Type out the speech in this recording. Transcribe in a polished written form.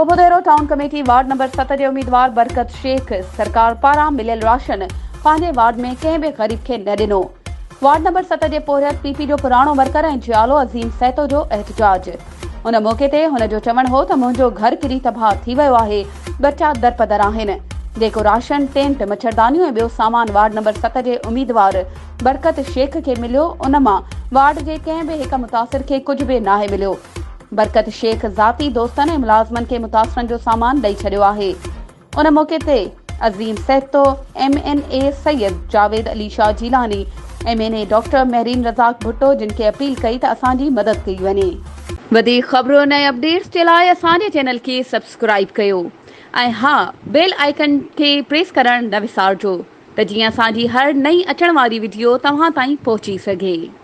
सोबोदेरो town committee ward number 7 जे उम्मीदवार बरकत शेख सरकार पारां मिलियल राशन पंहिंजे वार्ड में कंहिं बि गरीब खे न ॾिनो। वार्ड नंबर 7 जे पोरियत पीपी जो पुराणो वर्कर ऐं जियालो अज़ीम सैतो जो एहतजाज। उन मौक़े ते हुन जो चवणु हो त मुंहिंजो घर किरी तबाह थी वियो आहे, बचा दरपदर आहिनि। जेको राशन, टेंट, मच्छरदानियूं ऐं ॿियो सामान वार्ड नंबर 7 जे उम्मीदवार बरकत शेख खे मिलियो, उन मां वार्ड जे कंहिं बि हिक मुतासिर खे कुझु बि नाहे मिलियो। बरकत शेख ज़ाती दोस्तनि ऐं मुलाज़मनि खे मुतासिरनि जो सामान ॾेई छॾियो आहे। उन मौक़े ते अज़ीम सैतो, MNA Syed Javed Ali Shah Jilani, MNA doctor Mahreen Razaq Bhutto, जिन खे अपील कई त असांजी मदद कई वञे। वधीक ख़बरूं ऐं अपडेट्स जे लाइ असांजे चैनल खे सब्सक्राइब कयो ऐं हा, बेल आइकन खे प्रेस करणु न विसारिजो त जीअं असांजी हर नई अचण वारी वीडियो तव्हां ताईं पहुची सघे।